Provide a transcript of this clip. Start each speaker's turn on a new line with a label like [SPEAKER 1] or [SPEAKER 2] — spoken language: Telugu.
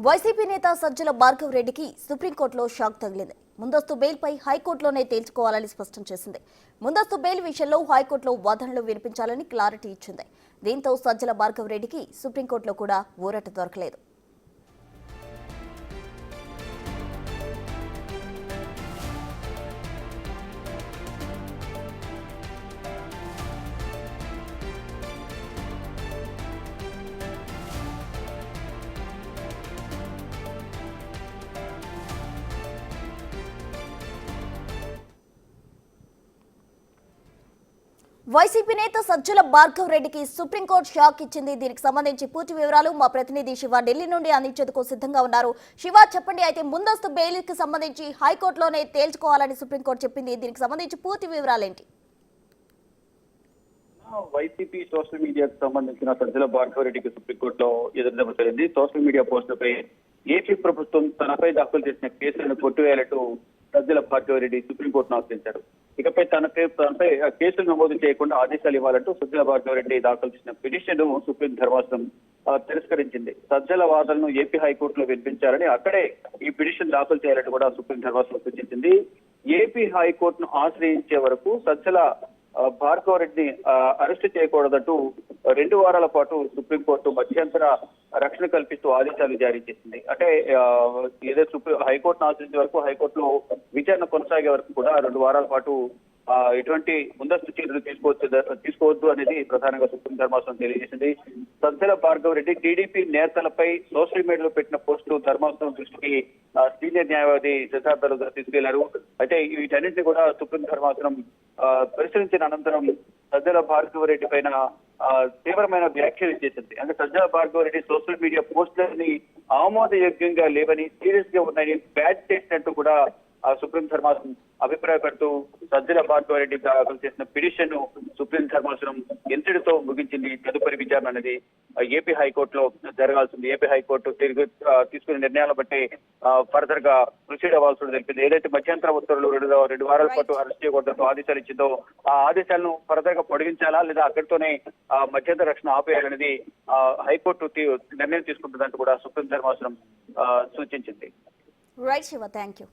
[SPEAKER 1] వైసీపీ నేత సజ్జల భార్గవ్ రెడ్డికి సుప్రీంకోర్టులో షాక్ తగిలింది. ముందస్తు బెయిల్పై హైకోర్టులోనే తేల్చుకోవాలని స్పష్టం చేసింది. ముందస్తు బెయిల్ విషయంలో హైకోర్టులో వాదనలు వినిపించాలని క్లారిటీ ఇచ్చింది. దీంతో సజ్జల భార్గవ్ రెడ్డికి సుప్రీంకోర్టులో కూడా ఊరట దొరకలేదు. వైసీపీ నేత సజ్జల భార్గవ్ రెడ్డికి సుప్రీంకోర్టు షాక్ ఇచ్చింది. దీనికి సంబంధించి పూర్తి వివరాలు మా ప్రతినిధి శివ ఢిల్లీ నుండి అందించేందుకు సిద్ధంగా ఉన్నారు. శివ, చెప్పండి. అయితే ముందస్తు బెయిల్కి సంబంధించి హైకోర్టులోనే తేల్చుకోవాలని సుప్రీంకోర్టు చెప్పింది. దీనికి సంబంధించి పూర్తి వివరాలు ఏంటి?
[SPEAKER 2] వైసీపీ సోషల్ మీడియాకు సంబంధించిన సజ్జల భార్గవ్ రెడ్డికి సుప్రీంకోర్టులో ఎదురుదెబ్బ తగిలింది. సోషల్ మీడియా పోస్టులపై ఏపీ ప్రభుత్వం తనపై దాఖలు చేసిన కేసులను కొట్టివేయాలంటూ సజ్జల భార్గవ్ రెడ్డి సుప్రీంకోర్టును ఆశ్రయించారు. ఇకపై తనపై కేసులు నమోదు చేయకుండా ఆదేశాలు ఇవ్వాలంటూ సజ్జల భార్గవ్ రెడ్డి దాఖలు చేసిన పిటిషన్ సుప్రీం ధర్మాసనం తిరస్కరించింది. సజ్జల వాదనను ఏపీ హైకోర్టులో వినిపించాలని, అక్కడే ఈ పిటిషన్ దాఖలు చేయాలని కూడా సుప్రీం ధర్మాసనం సూచించింది. ఏపీ హైకోర్టును ఆశ్రయించే వరకు సజ్జల భార్గవ్ రెడ్డిని అరెస్టు చేయకూడదంటూ 2 వారాల పాటు సుప్రీంకోర్టు మధ్యంతర రక్షణ కల్పిస్తూ ఆదేశాలు జారీ చేసింది. అంటే ఏదో హైకోర్టును ఆశ్రయించే వరకు, హైకోర్టులో విచారణ కొనసాగే వరకు కూడా 2 వారాల పాటు ఎటువంటి ముందస్తు చర్యలు తీసుకోవద్దు అనేది ప్రధానంగా సుప్రీం ధర్మాసనం తెలియజేసింది. సజ్జల భార్గవ్ రెడ్డి టీడీపీ నేతలపై సోషల్ మీడియాలో పెట్టిన పోస్టులు ధర్మాసనం దృష్టికి సీనియర్ న్యాయవాది శశాబ్దాలుగా తీసుకెళ్లారు. అయితే వీటన్నింటినీ కూడా సుప్రీం ధర్మాసనం పరిశీలించిన అనంతరం సజ్జల భార్గవ్ రెడ్డి పైన తీవ్రమైన వ్యాఖ్యలు చేసింది. అంటే సజ్జల భార్గవ్ రెడ్డి సోషల్ మీడియా పోస్టులని ఆమోదయోగ్యంగా లేవని, సీరియస్ గా ఉన్నాయని, బ్యాడ్ చేసినట్టు కూడా సుప్రీం ధర్మాసనం అభిప్రాయపడుతూ సజ్జల భార్గవ్ రెడ్డి దాఖలు చేసిన పిటిషన్ ను సుప్రీం ధర్మాసనం ఎంతటితో ముగించింది. తదుపరి విచారణ అనేది ఏపీ హైకోర్టులో జరగాల్సింది. ఏపీ హైకోర్టు తీసుకునే నిర్ణయాలను బట్టి ఫర్దర్ గా ప్రొసీడ్ అవ్వాల్సి తెలిపింది. ఏదైతే మధ్యంతర ఉత్తర్వులు 2 వారాల పాటు అరెస్ట్ చేయకూడదు ఆదేశాలు ఇచ్చిందో ఆ ఆదేశాలను ఫర్దర్ గా పొడిగించాలా లేదా అక్కడితోనే మధ్యంతర రక్షణ ఆపేయాలనేది హైకోర్టు నిర్ణయం తీసుకుంటుందంటూ కూడా సుప్రీం ధర్మాసనం సూచించింది.
[SPEAKER 1] Right Shiva, thank you.